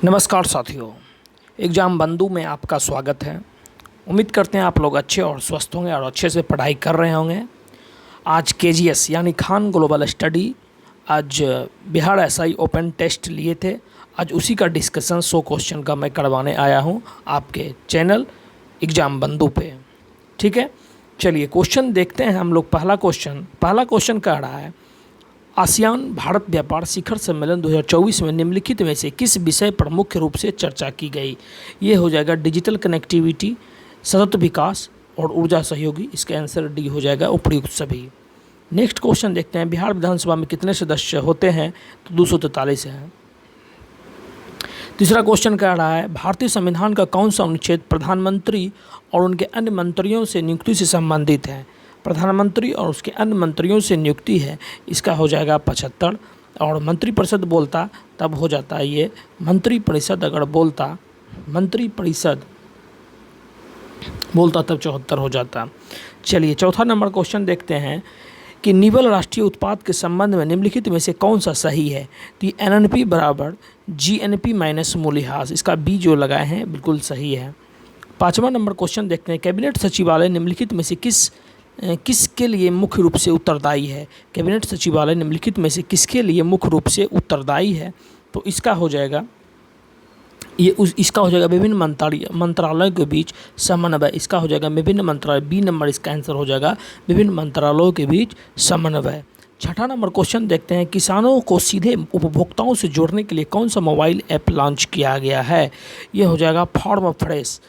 नमस्कार साथियों, एग्ज़ाम बंधु में आपका स्वागत है। उम्मीद करते हैं आप लोग अच्छे और स्वस्थ होंगे और अच्छे से पढ़ाई कर रहे होंगे। आज केजीएस यानी खान ग्लोबल स्टडी आज बिहार एसआई ओपन टेस्ट लिए थे। आज उसी का डिस्कशन 100 क्वेश्चन का मैं करवाने आया हूं आपके चैनल एग्ज़ाम बंधु पे। ठीक है, चलिए क्वेश्चन देखते हैं हम लोग। पहला क्वेश्चन कह रहा है, आसियान भारत व्यापार शिखर सम्मेलन 2024 में निम्नलिखित में से किस विषय पर मुख्य रूप से चर्चा की गई। ये हो जाएगा डिजिटल कनेक्टिविटी, सतत विकास और ऊर्जा सहयोगी। इसका आंसर डी हो जाएगा, उपयुक्त सभी। नेक्स्ट क्वेश्चन देखते हैं, बिहार विधानसभा में कितने सदस्य होते हैं, तो 243 है। तीसरा क्वेश्चन कह रहा है, भारतीय संविधान का कौन सा अनुच्छेद प्रधानमंत्री और उनके अन्य मंत्रियों से नियुक्ति से संबंधित है। प्रधानमंत्री और उसके अन्य मंत्रियों से नियुक्ति है, इसका हो जाएगा 75। और मंत्रिपरिषद बोलता तब हो जाता है ये मंत्रिपरिषद, अगर मंत्रिपरिषद बोलता तब 74 हो जाता। चलिए चौथा नंबर क्वेश्चन देखते हैं कि निवल राष्ट्रीय उत्पाद के संबंध में निम्नलिखित में से कौन सा सही है। तो एनएनपी बराबर जीएनपी माइनस मूल्यह्रास, इसका बी जो लगाए हैं बिल्कुल सही है। पाँचवा नंबर क्वेश्चन देखते हैं, कैबिनेट सचिवालय निम्नलिखित में से किसके लिए मुख्य रूप से उत्तरदायी है। कैबिनेट सचिवालय निम्नलिखित में से किसके लिए मुख्य रूप से उत्तरदायी है, तो इसका हो जाएगा इसका हो जाएगा विभिन्न मंत्रालयों के बीच समन्वय। इसका हो जाएगा विभिन्न मंत्रालय, बी नंबर इसका आंसर हो जाएगा, विभिन्न मंत्रालयों के बीच समन्वय। छठा नंबर क्वेश्चन देखते हैं, किसानों को सीधे उपभोक्ताओं से जोड़ने के लिए कौन सा मोबाइल ऐप लॉन्च किया गया है। ये हो जाएगा फॉर्म फ्रेश,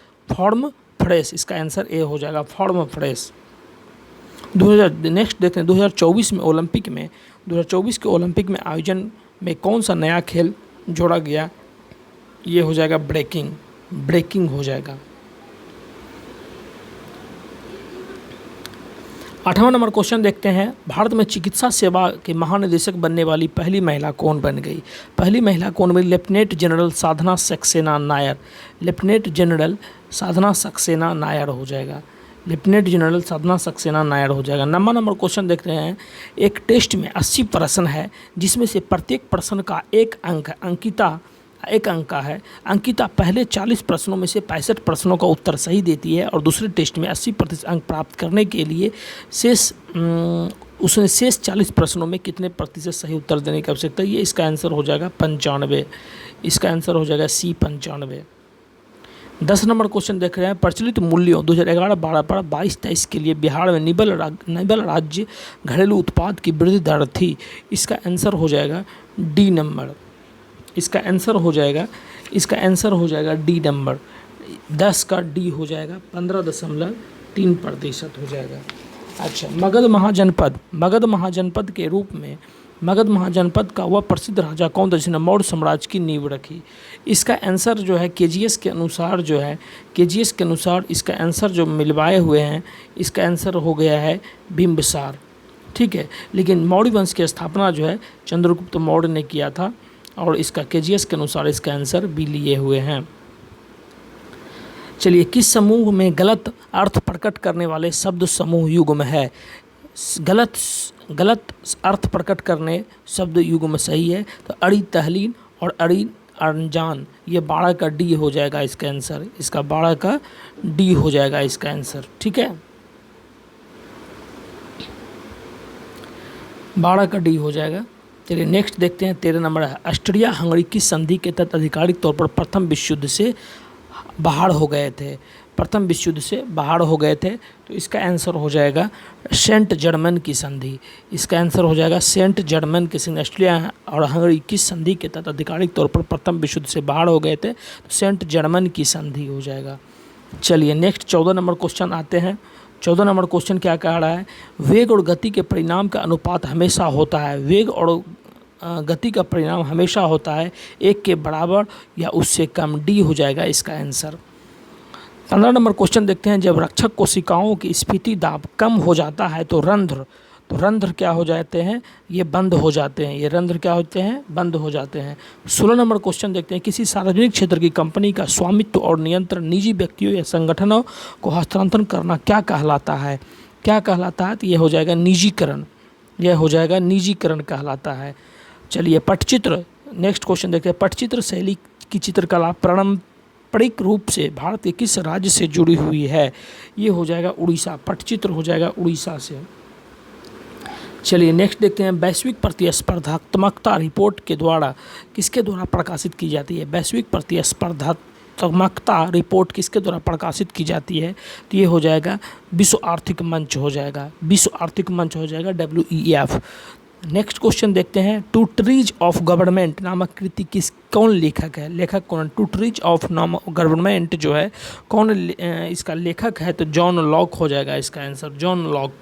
इसका आंसर ए हो जाएगा, फॉर्म फ्रेश। नेक्स्ट देखते हैं, 2024 के ओलंपिक में आयोजन में कौन सा नया खेल जोड़ा गया। ये हो जाएगा ब्रेकिंग हो जाएगा। 8वां नंबर क्वेश्चन देखते हैं, भारत में चिकित्सा सेवा के महानिदेशक बनने वाली पहली महिला कौन बन गई। पहली महिला कौन बनी, लेफ्टिनेंट जनरल साधना सक्सेना नायर। लेफ्टिनेंट जनरल साधना सक्सेना नायर हो जाएगा, लेफ्टिनेंट जनरल साधना सक्सेना नायर हो जाएगा। 9वां नंबर क्वेश्चन देखते हैं, एक टेस्ट में 80 प्रश्न है, जिसमें से प्रत्येक प्रश्न का एक अंक है। अंकिता पहले 40 प्रश्नों में से 65 प्रश्नों का उत्तर सही देती है और दूसरे टेस्ट में 80% अंक प्राप्त करने के लिए उसने शेष 40 प्रश्नों में कितने प्रतिशत सही उत्तर देने की आवश्यकता है। ये इसका आंसर हो जाएगा 95, इसका आंसर हो जाएगा सी 95। 10 नंबर क्वेश्चन देख रहे हैं, प्रचलित मूल्यों 2011-12 पर 22-23 के लिए बिहार में निबल राज्य घरेलू उत्पाद की वृद्धि दर थी। इसका आंसर हो जाएगा डी नंबर, इसका आंसर हो जाएगा डी नंबर। 10 का डी हो जाएगा 15.3% हो जाएगा। अच्छा, मगध महाजनपद के रूप में मगध महाजनपद का वह प्रसिद्ध राजा कौन था जिसने मौर्य साम्राज्य की नींव रखी। इसका आंसर जो है केजीएस के अनुसार इसका आंसर जो मिलवाए हुए हैं, इसका आंसर हो गया है बिंबिसार। ठीक है, लेकिन मौर्य वंश की स्थापना जो है चंद्रगुप्त मौर्य ने किया था और इसका केजीएस के अनुसार इसका आंसर भी लिए हुए हैं। चलिए, किस समूह में गलत अर्थ प्रकट करने वाले शब्द समूह युग्म है। गलत अर्थ प्रकट करने शब्द युग्म सही है, तो अड़ी तहलीन और अड़ी अनजान, ये 12 का डी हो जाएगा इसका आंसर, इसका 12 का डी हो जाएगा इसका आंसर। ठीक है, 12 का डी हो जाएगा। चलिए नेक्स्ट देखते हैं, 13 नंबर है, ऑस्ट्रिया हंगरी की संधि के तहत आधिकारिक तौर पर प्रथम विश्व युद्ध से बाहर हो गए थे। तो इसका आंसर हो जाएगा सेंट जर्मन की संधि, इसका आंसर हो जाएगा सेंट जर्मन की संधि। ऑस्ट्रिया और हंगरी की संधि के तहत आधिकारिक तौर पर प्रथम विश्व युद्ध से बाहर हो गए थे, तो सेंट जर्मन की संधि हो जाएगा। चलिए नेक्स्ट 14 नंबर क्वेश्चन आते हैं। 14 नंबर क्वेश्चन क्या कह रहा है, वेग और गति के परिणाम का अनुपात हमेशा होता है। वेग और गति का परिणाम हमेशा होता है 1 के बराबर या उससे कम, डी हो जाएगा इसका आंसर। 15 नंबर क्वेश्चन देखते हैं, जब रक्षक कोशिकाओं की स्फीति दाब कम हो जाता है तो रंध्र क्या हो जाते हैं, ये बंद हो जाते हैं, ये रंध्र क्या होते हैं, बंद हो जाते हैं। 16 नंबर क्वेश्चन देखते हैं, किसी सार्वजनिक क्षेत्र की कंपनी का स्वामित्व और नियंत्रण निजी व्यक्तियों या संगठनों को हस्तांतरण करना क्या कहलाता है। तो ये हो जाएगा निजीकरण कहलाता है। चलिए पटचित्र, नेक्स्ट क्वेश्चन देखते हैं, पटचित्र शैली की चित्रकला पारंपरिक रूप से भारत के किस राज्य से जुड़ी हुई है? ये हो जाएगा उड़ीसा, पटचित्र हो जाएगा उड़ीसा से। चलिए नेक्स्ट देखते हैं, वैश्विक प्रतिस्पर्धात्मकता रिपोर्ट के द्वारा किसके द्वारा प्रकाशित की जाती है? वैश्विक प्रतिस्पर्धात्मकता रिपोर्ट किसके द्वारा प्रकाशित की जाती है? तो ये हो जाएगा विश्व आर्थिक मंच हो जाएगा, विश्व आर्थिक मंच हो जाएगा WEF। नेक्स्ट क्वेश्चन देखते हैं, टू ट्रीज ऑफ गवर्नमेंट नामक कृति कौन लेखक है? लेखक कौन? टू ट्रीज ऑफ गवर्नमेंट जो है कौन इसका लेखक है? तो जॉन लॉक हो जाएगा इसका answer, John Locke.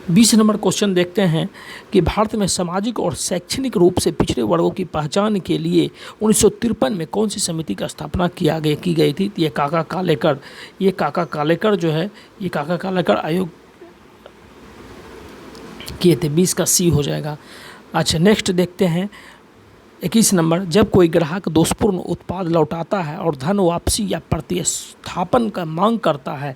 20 number question देखते हैं कि भारत में सामाजिक और शैक्षणिक रूप से पिछड़े वर्गों की पहचान के लिए 1953 में कौन सी समिति का स्थापना की गई थी? ये काका कालेकर जो है, ये काका कालेकर आयोग किए थे। 20 का C हो जाएगा। अच्छा नेक्स्ट देखते हैं 21 नंबर, जब कोई ग्राहक दोषपूर्ण उत्पाद लौटाता है और धन वापसी या प्रतिस्थापन का मांग करता है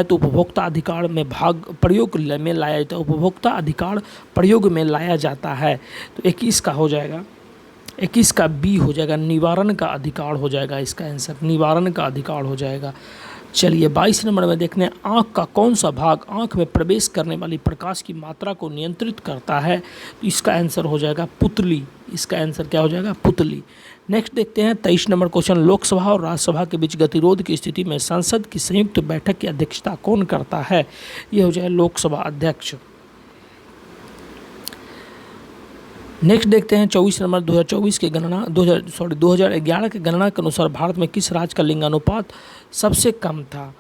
तो उपभोक्ता अधिकार में प्रयोग में लाया जाता है, उपभोक्ता अधिकार प्रयोग में लाया जाता है। तो 21 का हो जाएगा, 21 का B हो जाएगा, निवारण का अधिकार हो जाएगा इसका आंसर, निवारण का अधिकार हो जाएगा। चलिए 22 नंबर में देखते हैं, आँख का कौन सा भाग आँख में प्रवेश करने वाली प्रकाश की मात्रा को नियंत्रित करता है? तो इसका आंसर हो जाएगा पुतली, इसका आंसर क्या हो जाएगा? पुतली। नेक्स्ट देखते हैं 23 नंबर क्वेश्चन, लोकसभा और राज्यसभा के बीच गतिरोध की स्थिति में संसद की संयुक्त बैठक की अध्यक्षता कौन करता है? ये हो जाए लोकसभा अध्यक्ष। नेक्स्ट देखते हैं 24 नंबर, 2011 के गणना के अनुसार भारत में किस राज्य का लिंगानुपात सबसे कम था?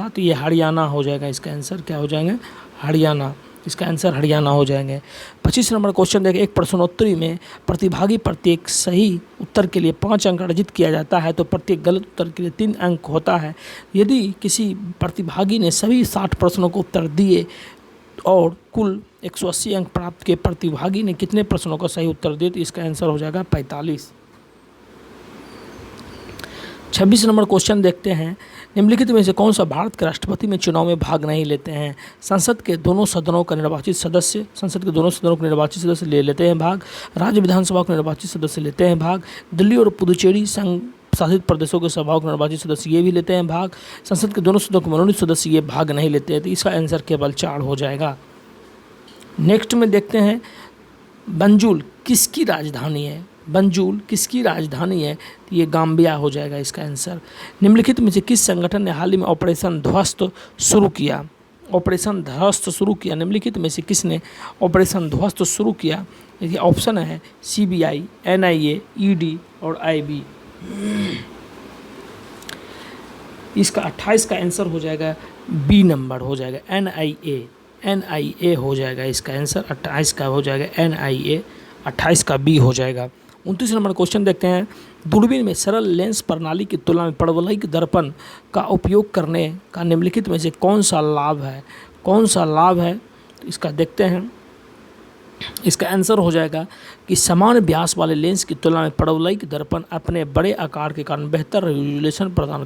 तो ये हरियाणा हो जाएगा, इसका आंसर क्या हो जाएंगे? हरियाणा, इसका आंसर हरियाणा हो जाएंगे। 25 नंबर क्वेश्चन देखें, एक प्रश्नोत्तरी में प्रतिभागी प्रत्येक सही उत्तर के लिए 5 अंक अर्जित किया जाता है तो प्रत्येक गलत उत्तर के लिए 3 अंक होता है। यदि किसी प्रतिभागी ने सभी 60 प्रश्नों को उत्तर दिए और कुल 180 अंक प्राप्त किए, प्रतिभागी ने कितने प्रश्नों का सही उत्तर दिए? तो इसका आंसर हो जाएगा 45। 26 नंबर क्वेश्चन देखते हैं, निम्नलिखित में से कौन सा भारत के राष्ट्रपति में चुनाव में भाग नहीं लेते हैं? संसद के दोनों सदनों के निर्वाचित सदस्य ले लेते हैं भाग, राज्य विधानसभा के निर्वाचित सदस्य लेते हैं भाग, दिल्ली और पुदुचेरी संघ शासित प्रदेशों के सभाओं के निर्वाचित सदस्य ये भी लेते हैं भाग, संसद के दोनों सदनों के मनोनीत सदस्य ये भाग नहीं लेते हैं। तो इसका आंसर केवल 4 हो जाएगा। नेक्स्ट में देखते हैं, बंजुल किसकी राजधानी है? बंजुल किसकी राजधानी है? तो ये गाम्बिया हो जाएगा इसका आंसर। निम्नलिखित में से किस संगठन ने हाल ही में ऑपरेशन ध्वस्त शुरू किया? ऑपरेशन ध्वस्त शुरू किया, निम्नलिखित में से किसने ऑपरेशन ध्वस्त शुरू किया? ये ऑप्शन है CBI, NIA, ED और IB। इसका 28 का आंसर हो जाएगा B नंबर हो जाएगा, NIA हो जाएगा इसका आंसर, 28 का हो जाएगा NIA, 28 का B हो जाएगा। 29 नंबर क्वेश्चन देखते हैं, दूरबीन में सरल लेंस प्रणाली की तुलना में परवलयिक दर्पण का उपयोग करने का निम्नलिखित में से कौन सा लाभ है? तो इसका देखते हैं, इसका आंसर हो जाएगा कि समान व्यास वाले लेंस की तुलना में परवलयिक दर्पण अपने बड़े आकार के कारण बेहतर रेजोल्यूशन प्रदान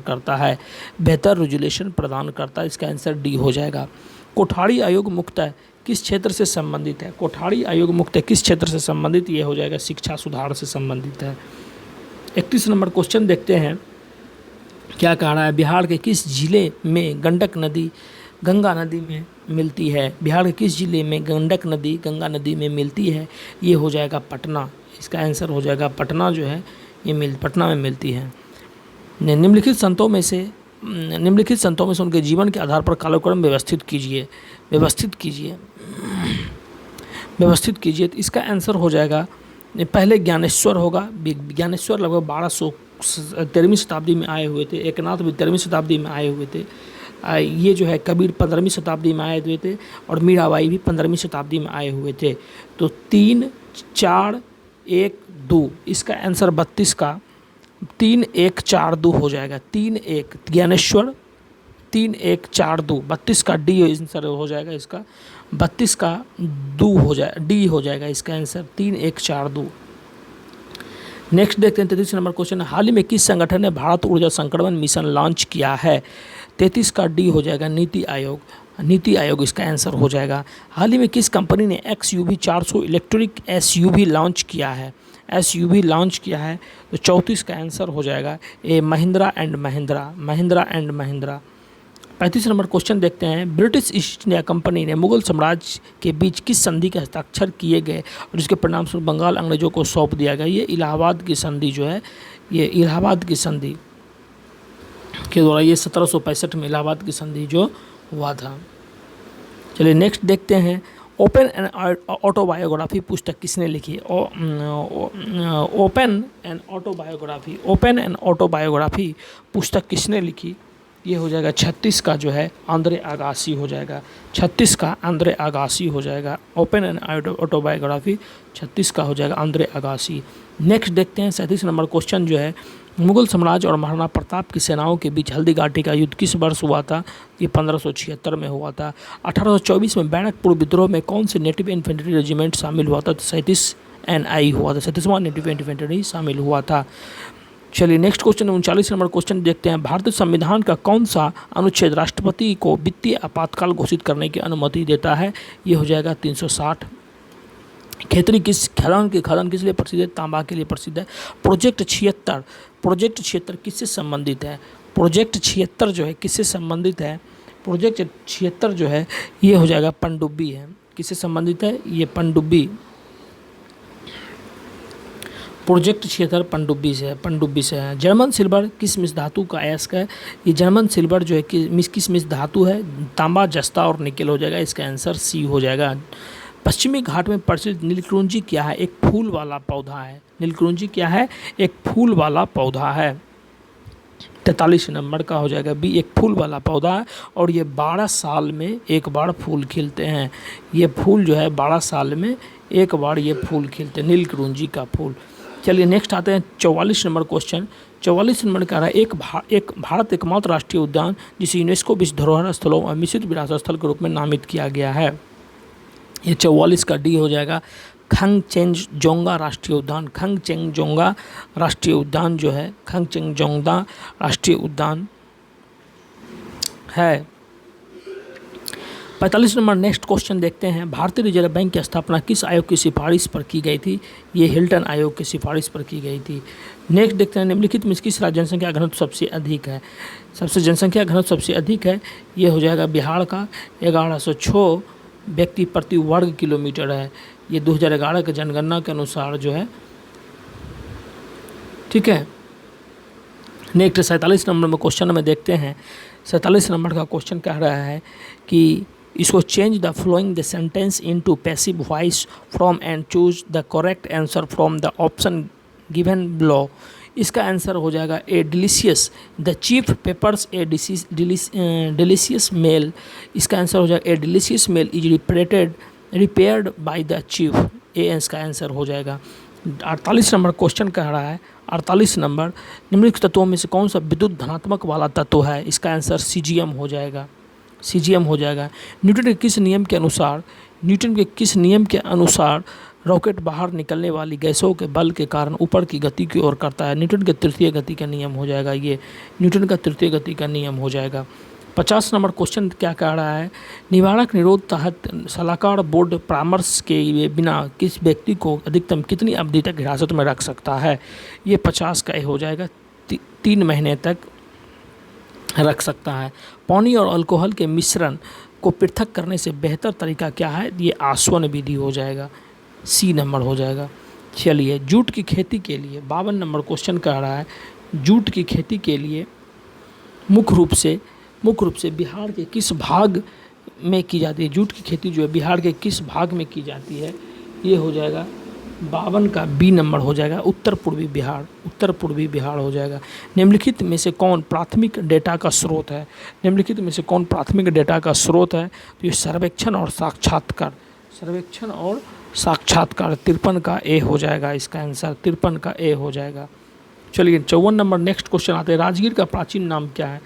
करता है, इसका आंसर D हो जाएगा। कोठारी आयोग मुख्यतः किस क्षेत्र से संबंधित है? कोठारी आयोग मुख्यतः किस क्षेत्र से संबंधित? ये हो जाएगा शिक्षा सुधार से संबंधित है। 31 नंबर क्वेश्चन देखते हैं, क्या कह रहा है, बिहार के किस जिले में गंगा नदी में मिलती है? बिहार के किस जिले में गंगा नदी में मिलती है? ये हो जाएगा पटना, इसका आंसर हो जाएगा पटना जो है ये पटना में मिलती है। निम्नलिखित संतों में से उनके जीवन के आधार पर कालक्रम व्यवस्थित कीजिए। तो इसका आंसर हो जाएगा, पहले ज्ञानेश्वर होगा, ज्ञानेश्वर लगभग 13वीं शताब्दी में आए हुए थे, एकनाथ भी 13वीं शताब्दी में आए हुए थे, ये जो है कबीर 15वीं शताब्दी में आए हुए थे और मीराबाई भी 15वीं शताब्दी में आए हुए थे। तो 3, 4, 1, 2 इसका आंसर 32 का 3, 1, 4, 2 हो जाएगा। 3, 1 ज्ञानेश्वर, 3, 1, 4, 2 32 का D आंसर हो जाएगा इसका, 32 का D हो जाएगा इसका आंसर, 3, 1, 4, 2। नेक्स्ट देखते हैं 33 नंबर क्वेश्चन, हाल ही में किस संगठन ने भारत ऊर्जा संक्रमण मिशन लॉन्च किया है? 33 का D हो जाएगा नीति आयोग इसका आंसर हो जाएगा। हाल ही में किस कंपनी ने XUV 400 इलेक्ट्रिक SUV लॉन्च किया है? SUV लॉन्च किया है? तो 34 का आंसर हो जाएगा A Mahindra and Mahindra, Mahindra and Mahindra. 35 number question देखते हैं, ब्रिटिश ईस्ट इंडिया कंपनी ने मुगल साम्राज्य के बीच किस संधि के हस्ताक्षर किए गए और इसके परिणाम स्वरूप बंगाल अंग्रेजों को सौंप दिया गया? ये इलाहाबाद की संधि जो है, ये इलाहाबाद की संधि के द्वारा, ये 1765 में इलाहाबाद की संधि जो हुआ था। चलिए नेक्स्ट देखते हैं, ओपन एंड ऑटोबायोग्राफी पुस्तक किसने लिखी? ओपन एंड ऑटोबायोग्राफी पुस्तक किसने लिखी? ये हो जाएगा 36 का जो है आंद्रे अगासी हो जाएगा, 36 का आंद्रे अगासी हो जाएगा। ओपन एंड ऑटोबायोग्राफी 36 का हो जाएगा आंद्रे अगासी। नेक्स्ट देखते हैं 37 नंबर क्वेश्चन जो है, मुगल साम्राज्य और महाराणा प्रताप की सेनाओं के बीच हल्दी घाटी का युद्ध किस वर्ष हुआ था? ये 1576 में हुआ था। 1824 में बैरकपुर विद्रोह में कौन से नेटिव इन्फेंट्री रेजिमेंट शामिल हुआ था? तो 37 NI हुआ था, 37वां नेटिव इन्फेंट्री शामिल हुआ था। चलिए नेक्स्ट क्वेश्चन 39 नंबर क्वेश्चन देखते हैं, भारतीय संविधान का कौन सा अनुच्छेद राष्ट्रपति को वित्तीय आपातकाल घोषित करने की अनुमति देता है? ये हो जाएगा 360। खेतरी किस खदान किस लिए प्रसिद्ध है? तांबा के लिए प्रसिद्ध है। प्रोजेक्ट 76 किससे संबंधित है? प्रोजेक्ट 76 जो है किससे संबंधित है? प्रोजेक्ट 76 जो है ये हो जाएगा पनडुब्बी है। किससे संबंधित है? ये पनडुब्बी, प्रोजेक्ट 76 पनडुब्बी से है। जर्मन सिल्वर किस मिश्र धातु का अयस्क है? ये जर्मन सिल्वर जो है किस मिश्र धातु है? तांबा, जस्ता और निकेल हो जाएगा। इसका आंसर C हो जाएगा। पश्चिमी घाट में प्रचलित नीलकुंजी क्या है? एक फूल वाला पौधा है। नीलकुंजी क्या है? एक फूल वाला पौधा है। 43 नंबर का हो जाएगा B, एक फूल वाला पौधा है और ये 12 साल में एक बार फूल खिलते हैं। ये फूल जो है 12 साल में एक बार ये फूल खिलते हैं, नीलकुंजी का फूल। चलिए नेक्स्ट आते हैं 44 नंबर क्वेश्चन। 44 नंबर का रहा है, एक भारत एकमात्र राष्ट्रीय उद्यान जिसे यूनेस्को विश्व धरोहर स्थलों और मिश्रित विरासत स्थल के रूप में नामित किया गया है। ये 44 का D हो जाएगा, खंगचेंगजोंगा राष्ट्रीय उद्यान। खंगचेंगजोंगा राष्ट्रीय उद्यान जो है, खंगचेंगजोंगा राष्ट्रीय उद्यान है। 45 नंबर नेक्स्ट क्वेश्चन देखते हैं, भारतीय रिजर्व बैंक की स्थापना किस आयोग की सिफारिश पर की गई थी? ये हिल्टन आयोग की सिफारिश पर की गई थी। नेक्स्ट देखते हैं, निम्नलिखित में किस राज्य जनसंख्या घनत्व सबसे अधिक है? सबसे जनसंख्या घनत्व सबसे अधिक है, ये हो जाएगा बिहार का। 1106 व्यक्ति प्रति वर्ग किलोमीटर है। ये 2011 के जनगणना के अनुसार जो है, ठीक है। नेक्स्ट 47 नंबर में क्वेश्चन में देखते हैं, 47 नंबर का क्वेश्चन कह रहा है कि इसको change the following the sentence into passive voice from and choose the correct answer from the option given below. इसका आंसर हो जाएगा a delicious, the chief prepares a delicious meal. इसका आंसर हो जाएगा a delicious meal is prepared by the chief. A इसका answer हो जाएगा। 48 number question कह रहा है, 48 नंबर, निम्नलिखित तत्वों में से कौन सा विद्युत धनात्मक वाला तत्व है? इसका आंसर CGM हो जाएगा, CGM हो जाएगा। न्यूटन के किस नियम के अनुसार रॉकेट बाहर निकलने वाली गैसों के बल के कारण ऊपर की गति की ओर करता है? न्यूटन के तृतीय गति का नियम हो जाएगा। ये न्यूटन का तृतीय गति का नियम हो जाएगा। 50 नंबर क्वेश्चन क्या कह रहा है, निवारक निरोध तहत सलाहकार बोर्ड परामर्श के बिना किस व्यक्ति को अधिकतम कितनी अवधि तक हिरासत में रख सकता है? ये 50 का हो जाएगा, 3 महीने तक रख सकता है। पानी और अल्कोहल के मिश्रण को पृथक करने से बेहतर तरीका क्या है? ये आसवन विधि हो जाएगा, C नंबर हो जाएगा। चलिए जूट की खेती के लिए 52 नंबर क्वेश्चन कह रहा है, जूट की खेती के लिए मुख्य रूप से बिहार के किस भाग में की जाती है? जूट की खेती जो है बिहार के किस भाग में की जाती है? ये हो जाएगा 52 का B नंबर हो जाएगा, उत्तर पूर्वी बिहार हो जाएगा। निम्नलिखित में से कौन प्राथमिक डेटा का स्रोत है? निम्नलिखित में से कौन प्राथमिक डेटा का स्रोत है? तो ये सर्वेक्षण और साक्षात्कार 53 का A हो जाएगा। इसका आंसर 53 का A हो जाएगा। चलिए 54 नंबर नेक्स्ट क्वेश्चन आते हैं, राजगीर का प्राचीन नाम क्या है?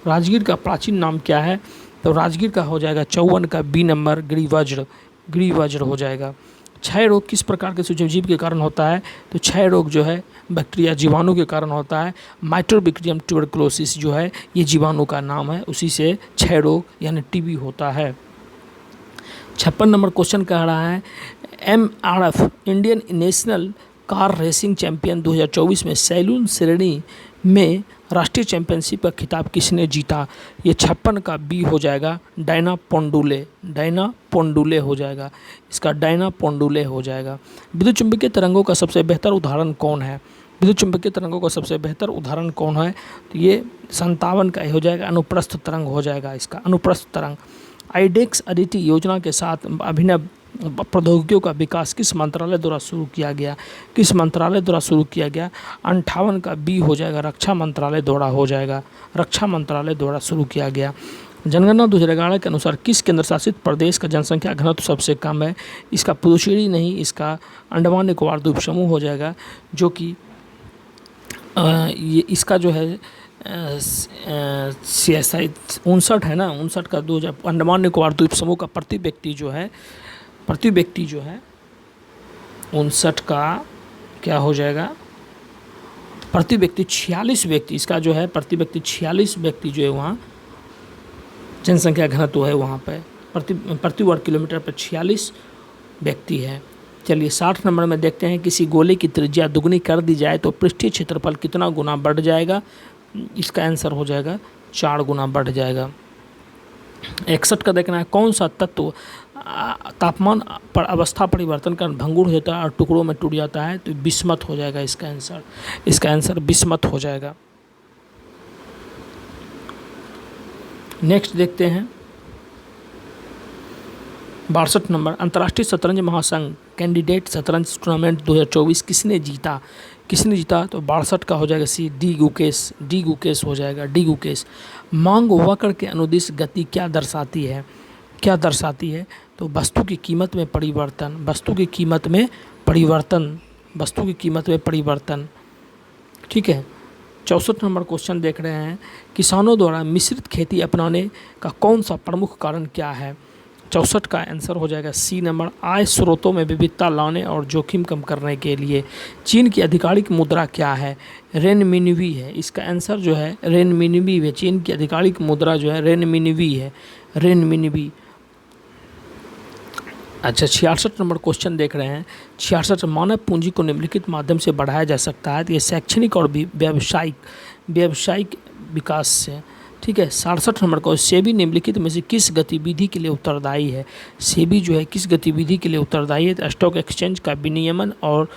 राजगीर का प्राचीन नाम क्या है? तो राजगीर का हो जाएगा 54 का B नंबर, गिरिवज्र हो जाएगा। क्षय रोग किस प्रकार के सूक्ष्मजीव के कारण होता है? तो क्षय रोग जो है बैक्टीरिया जीवाणु के कारण होता है। माइटोबैक्टीरियम ट्यूबरकुलोसिस जो है ये जीवाणु का नाम है, उसी से क्षय रोग यानी TB होता है। 56 नंबर क्वेश्चन कह रहा है, MRF Indian national car racing champion 2024 में सैलून श्रेणी में राष्ट्रीय चैंपियनशिप का खिताब किसने जीता? ये 56 का बी हो जाएगा, डायना पोंडुले हो जाएगा, इसका डायना पोंडुले हो जाएगा। विद्युत चुंबकीय तरंगों का सबसे बेहतर उदाहरण कौन है? विद्युत चुंबकीय तरंगों का सबसे बेहतर उदाहरण कौन है? तो ये 57 का हो जाएगा, अनुप्रस्थ तरंग हो जाएगा, इसका अनुप्रस्थ तरंग। आईडेक्स अदिति योजना के साथ अभिनव प्रौद्योगिकियों का विकास किस मंत्रालय द्वारा शुरू किया गया? किस मंत्रालय द्वारा शुरू किया गया? 58 का बी हो जाएगा, रक्षा मंत्रालय द्वारा हो जाएगा, रक्षा मंत्रालय द्वारा शुरू किया गया। जनगणना 2011 के अनुसार किस केंद्र शासित प्रदेश का जनसंख्या घनत्व सबसे कम है? इसका पुदुचेरी नहीं, इसका अंडमान निकोबार द्वीप समूह हो जाएगा, जो कि ये इसका जो है 59 है ना, 59 का 2000 अंडमान निकोबार द्वीप समूह का प्रति व्यक्ति जो है 59 का क्या हो जाएगा, प्रति व्यक्ति 46 व्यक्ति, इसका जो है प्रति व्यक्ति 46 व्यक्ति जो है वहाँ जनसंख्या घनत्व है, वहाँ पे प्रति वर्ग किलोमीटर पर 46 व्यक्ति है। चलिए 60 नंबर में देखते हैं, किसी गोले की त्रिज्या दुगनी कर दी जाए तो पृष्ठीय क्षेत्रफल कितना गुना बढ़ जाएगा? इसका आंसर हो जाएगा 4 गुना बढ़ जाएगा। 61 का देखना है, कौन सा तत्व तापमान पर अवस्था परिवर्तन कर भंगुर होता है और टुकड़ों में टूट जाता है? तो बिस्मथ हो जाएगा इसका आंसर बिस्मथ हो जाएगा। नेक्स्ट देखते हैं 62 नंबर, अंतर्राष्ट्रीय शतरंज महासंघ कैंडिडेट शतरंज टूर्नामेंट 2024 किसने जीता? तो 62 का हो जाएगा सी, डी गुकेश हो जाएगा, डी गुकेश। मांग वक्र के अनुदिश गति क्या दर्शाती है? तो वस्तु की कीमत में परिवर्तन, ठीक है। 64 नंबर क्वेश्चन देख रहे हैं, किसानों द्वारा मिश्रित खेती अपनाने का कौन सा प्रमुख कारण क्या है? 64 का आंसर हो जाएगा सी नंबर, आय स्रोतों में विविधता लाने और जोखिम कम करने के लिए। चीन की आधिकारिक मुद्रा क्या है? रेनमिनवी है, इसका आंसर जो है रेनमिनवी है। चीन की आधिकारिक मुद्रा जो है रेनमिनवी है, रेनमिनवी। अच्छा 66 नंबर क्वेश्चन देख रहे हैं, 66 मानव पूंजी को निम्नलिखित माध्यम से बढ़ाया जा सकता है? तो ये शैक्षणिक और व्यावसायिक विकास से, ठीक है। 67 नंबर को, सेबी निम्नलिखित में से किस गतिविधि के लिए उत्तरदायी है? सेबी जो है किस गतिविधि के लिए उत्तरदायी है? तो स्टॉक एक्सचेंज का विनियमन और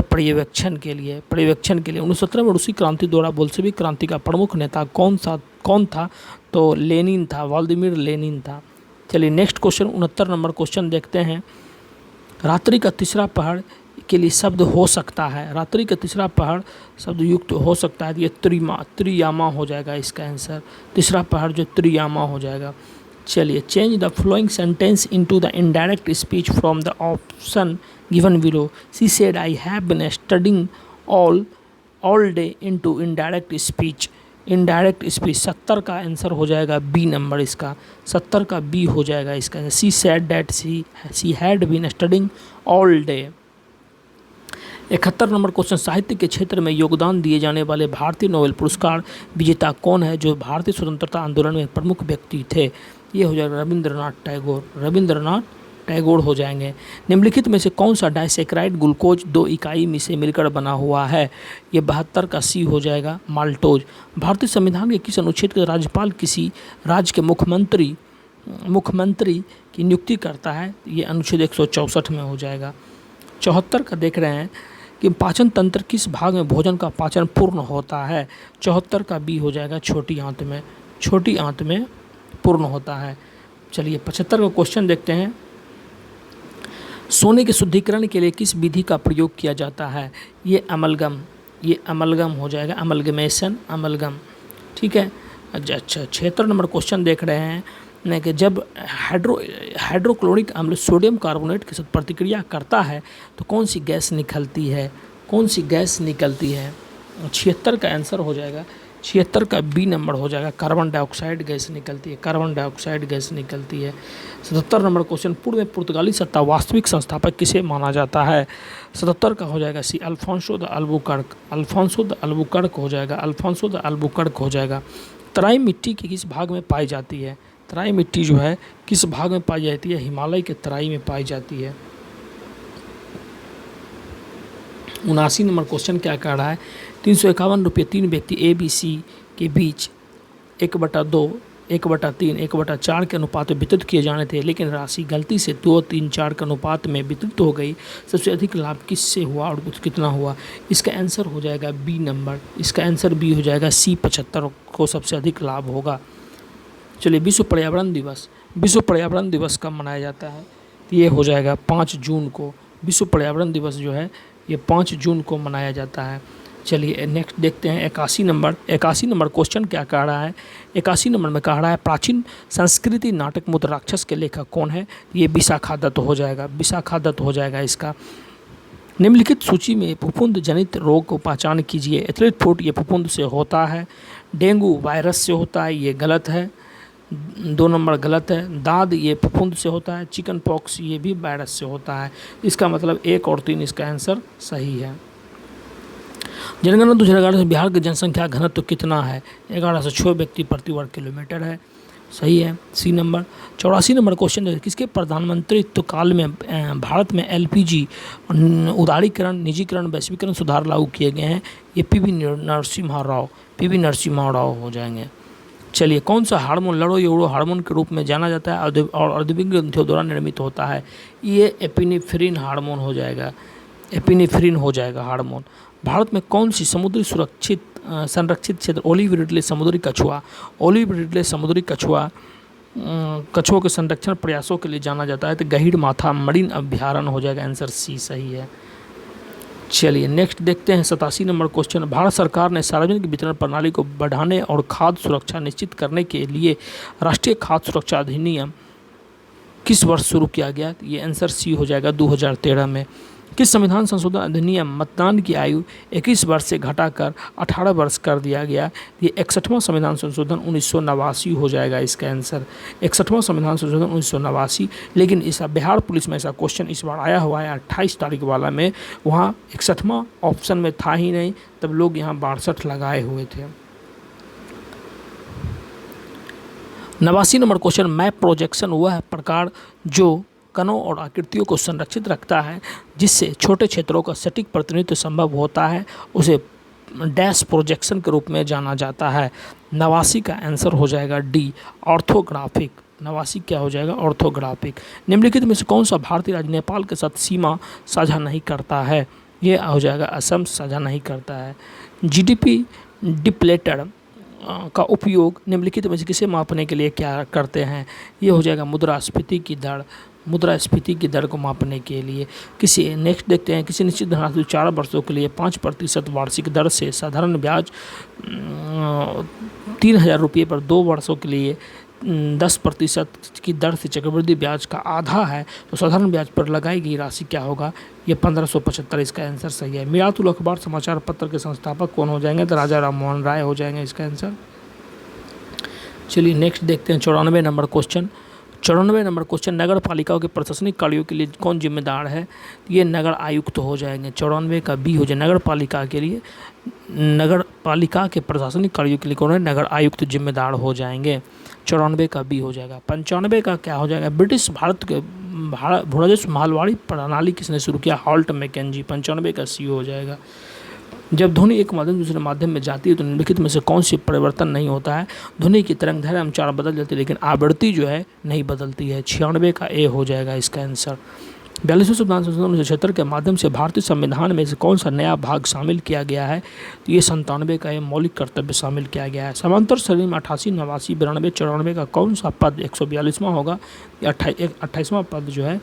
पर्यवेक्षण के लिए। 1917 में रूसी क्रांति द्वारा बोल्शेविक क्रांति का प्रमुख नेता कौन था? तो लेनिन था, व्लादिमीर लेनिन था। चलिए नेक्स्ट क्वेश्चन 69 नंबर क्वेश्चन देखते हैं, रात्रि का तीसरा पहर के लिए शब्द हो सकता है? रात्रि का तीसरा पहर शब्द युक्त हो सकता है, ये त्रियामा हो जाएगा इसका आंसर। तीसरा पहर जो त्रियामा हो जाएगा। चलिए, change the following sentence into the indirect speech from the option given below. She said I have been studying all day into indirect speech. Indirect speech 70 का आंसर हो जाएगा बी नंबर, इसका 70 का बी हो जाएगा इसका। She said that she had been studying all day. 71 number question, साहित्य के क्षेत्र में योगदान दिए जाने वाले भारतीय नोबेल पुरस्कार विजेता कौन है जो भारतीय स्वतंत्रता आंदोलन में प्रमुख व्यक्ति थे? ये हो जाएगा रविंद्रनाथ टैगोर हो जाएंगे। निम्नलिखित में से कौन सा डाइसेक्राइड ग्लूकोज 2 इकाई में से मिलकर बना हुआ है? ये 72 का सी हो जाएगा, माल्टोज। भारतीय संविधान के किस अनुच्छेद के राज्यपाल किसी राज्य के मुख्यमंत्री की नियुक्ति करता है? ये अनुच्छेद 164 में हो जाएगा। 74 का देख रहे हैं कि पाचन तंत्र किस भाग में भोजन का पाचन पूर्ण होता है? 74 का बी हो जाएगा, छोटी आंत में पूर्ण होता है। चलिए 75 का क्वेश्चन देखते हैं, सोने के शुद्धिकरण के लिए किस विधि का प्रयोग किया जाता है? ये अमलगम हो जाएगा, अमलगम, ठीक है। अच्छा 76 नंबर क्वेश्चन देख रहे हैं कि जब हाइड्रोक्लोरिक अम्ल सोडियम कार्बोनेट के साथ प्रतिक्रिया करता है तो कौन सी गैस निकलती है? 76 का आंसर हो जाएगा, 76 का बी नंबर हो जाएगा, कार्बन डाइऑक्साइड गैस निकलती है। 77 नंबर क्वेश्चन, पूर्व में पुर्तगाली सत्ता वास्तविक संस्थापक किसे माना जाता है? 77 का हो जाएगा सी, अल्फोंसो द अल्बुकर्क हो जाएगा। तराई मिट्टी के किस भाग में पाई जाती है? तराई मिट्टी जो है किस भाग में पाई जाती है? हिमालय के तराई में पाई जाती है। 79 नंबर क्वेश्चन क्या कह रहा है, 351 रुपये 3 व्यक्ति ए बी सी के बीच 1/2, 1/3, 1/4 के अनुपात में वितरित किए जाने थे, लेकिन राशि गलती से 2, 3, 4 के अनुपात में वितरित हो गई। सबसे अधिक लाभ किससे हुआ और कितना हुआ? इसका आंसर हो जाएगा बी नंबर, इसका आंसर बी हो जाएगा, सी 75 को सबसे अधिक लाभ होगा। चलिए, विश्व पर्यावरण दिवस, विश्व पर्यावरण दिवस कब मनाया जाता है? ये हो जाएगा 5 जून को। विश्व पर्यावरण दिवस जो है ये 5 जून को मनाया जाता है। चलिए नेक्स्ट देखते हैं 81 नंबर। 81 नंबर क्वेश्चन क्या कह रहा है? 81 नंबर में कह रहा है प्राचीन संस्कृति नाटक मुद्र राक्षस के लेखक कौन है? ये विशाखा दत्त हो जाएगा, विशाखा दत्त हो जाएगा इसका। निम्नलिखित सूची में फफूंद जनित रोग को पहचान कीजिए। एथलीट फुट ये फफूंद से होता है, डेंगू वायरस से होता है, ये गलत है, 2 नंबर गलत है। दाद ये फफूंद से होता है, चिकन पॉक्स ये भी वायरस से होता है। इसका मतलब 1 और 3 इसका आंसर सही है। जनगणना 2011 से बिहार की जनसंख्या घनत्व कितना है? 1106 व्यक्ति प्रति वर्ग किलोमीटर है, सही है, सी नंबर। 84 नंबर क्वेश्चन है, किसके प्रधानमंत्रित्व काल में भारत में एलपीजी उदारीकरण, निजीकरण, वैश्वीकरण सुधार लागू किए गए हैं? ये पीवी नरसिम्हा राव हो जाएंगे। चलिए, कौन सा हार्मोन लड़ो या उड़ो हार्मोन के रूप में जाना जाता है और औद्योगिक ग्रंथियों द्वारा निर्मित होता है? ये एपिनेफ्रिन हार्मोन हो जाएगा, एपिनेफ्रिन हो जाएगा हार्मोन। भारत में कौन सी समुद्री संरक्षित क्षेत्र ओलिव रिडले समुद्री कछुआ, ओलिव रिडले समुद्री कछुओं के संरक्षण प्रयासों के लिए जाना जाता है? तो गहीर माथा मरीन अभ्यारण्य हो जाएगा, आंसर सी सही है। चलिए नेक्स्ट देखते हैं 87 नंबर क्वेश्चन। भारत सरकार ने सार्वजनिक वितरण प्रणाली को बढ़ाने और खाद्य सुरक्षा निश्चित करने के लिए राष्ट्रीय खाद्य सुरक्षा अधिनियम किस वर्ष शुरू किया गया? ये आंसर सी हो जाएगा, 2013 में। किस संविधान संशोधन अधिनियम मतदान की आयु 21 वर्ष से घटाकर 18 वर्ष कर दिया गया? ये 61वां संविधान संशोधन 1989 हो जाएगा इसका आंसर, 61वां संविधान संशोधन 1989। लेकिन इस बिहार पुलिस में ऐसा क्वेश्चन इस बार आया हुआ है 28 तारीख वाला में, वहाँ 61वां ऑप्शन में था ही नहीं, तब लोग यहाँ 62 लगाए हुए थे। 89 नंबर क्वेश्चन, मैप प्रोजेक्शन वह प्रकार जो कणों और आकृतियों को संरक्षित रखता है जिससे छोटे क्षेत्रों का सटीक प्रतिनिधित्व संभव होता है, उसे डैश प्रोजेक्शन के रूप में जाना जाता है। 89 का आंसर हो जाएगा डी, ऑर्थोग्राफिक। 89 क्या हो जाएगा? ऑर्थोग्राफिक। निम्नलिखित में से कौन सा भारतीय राज्य नेपाल के साथ सीमा साझा नहीं करता है? ये हो जाएगा असम साझा नहीं करता है। जीडीपी डिप्लेटर का उपयोग निम्नलिखित में से किसे मापने के लिए क्या करते हैं? ये हो जाएगा मुद्रास्फीति की दर, मुद्रास्फीति की दर को मापने के लिए। नेक्स्ट देखते हैं, किसी निश्चित धनराशि 4 वर्षों के लिए 5% वार्षिक दर से साधारण ब्याज 3000 रुपये पर 2 वर्षों के लिए 10% की दर से चक्रवृद्धि ब्याज का आधा है, तो साधारण ब्याज पर लगाई गई राशि क्या होगा? ये 1575, इसका आंसर सही है। मिरातुल अखबार समाचार पत्र के संस्थापक कौन हो जाएंगे? तो राजा राममोहन राय हो जाएंगे इसका आंसर। चलिए नेक्स्ट देखते हैं 94 नंबर क्वेश्चन। 94 नंबर क्वेश्चन, नगर पालिकाओं के प्रशासनिक कार्यों के लिए कौन जिम्मेदार है? ये नगर आयुक्त हो जाएंगे, 94 का बी हो जाए। नगर पालिका के लिए, नगर पालिका के प्रशासनिक कार्यों के लिए कौन है? नगर आयुक्त जिम्मेदार हो जाएंगे, 94 का बी हो जाएगा। 95 का क्या हो जाएगा? ब्रिटिश भारत के भूराजस्व मालवाड़ी प्रणाली किसने शुरू किया? हॉल्ट मैकेंजी, 95 का सी हो जाएगा। जब ध्वनि एक माध्यम दूसरे माध्यम में जाती है तो निम्नलिखित में से कौन सी परिवर्तन नहीं होता है? ध्वनि की तरंग दैर्घ्य अनुसार बदल जाती है लेकिन आवृत्ति जो है नहीं बदलती है, 96 का ए हो जाएगा इसका आंसर। 42वें संविधान संशोधन 1976 के माध्यम से भारतीय संविधान में से कौन सा नया भाग शामिल किया गया है? तो ये 97 का ये मौलिक कर्तव्य शामिल किया गया है। समांतर श्रेणी में 88, 89, 92, 94 का कौन सा पद 142वां होगा? 28वां पद जो है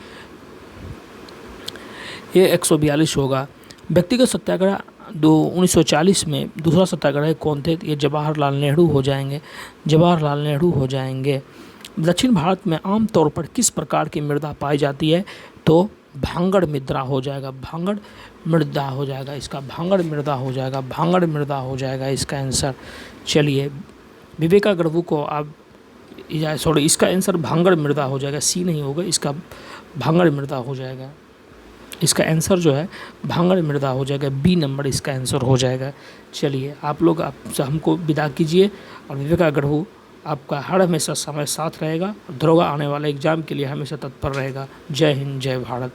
ये 142 होगा। व्यक्तिगत सत्याग्रह 1940 में दूसरा सत्याग्रह कौन थे? ये जवाहरलाल नेहरू हो जाएंगे, जवाहरलाल नेहरू हो जाएंगे। दक्षिण भारत में आमतौर पर किस प्रकार की मृदा पाई जाती है? तो भांगड़ मृदा हो जाएगा, भांगड़ मृदा हो जाएगा इसका, भांगड़ मृदा हो जाएगा, भांगड़ मृदा हो जाएगा इसका आंसर। चलिए विवेकाग्रवु को आप सॉरी, इसका आंसर भांगड़ मृदा हो जाएगा, सी नहीं होगा, इसका भांगड़ मृदा हो जाएगा। इसका आंसर जो है भांगड़ मृदा हो जाएगा, बी नंबर इसका आंसर हो जाएगा। चलिए आप लोग आपसे हमको विदा कीजिए और विवेकाग्रवु आपका हर हमेशा समय साथ रहेगा, दरोगा आने वाले एग्ज़ाम के लिए हमेशा तत्पर रहेगा। जय हिंद, जय भारत।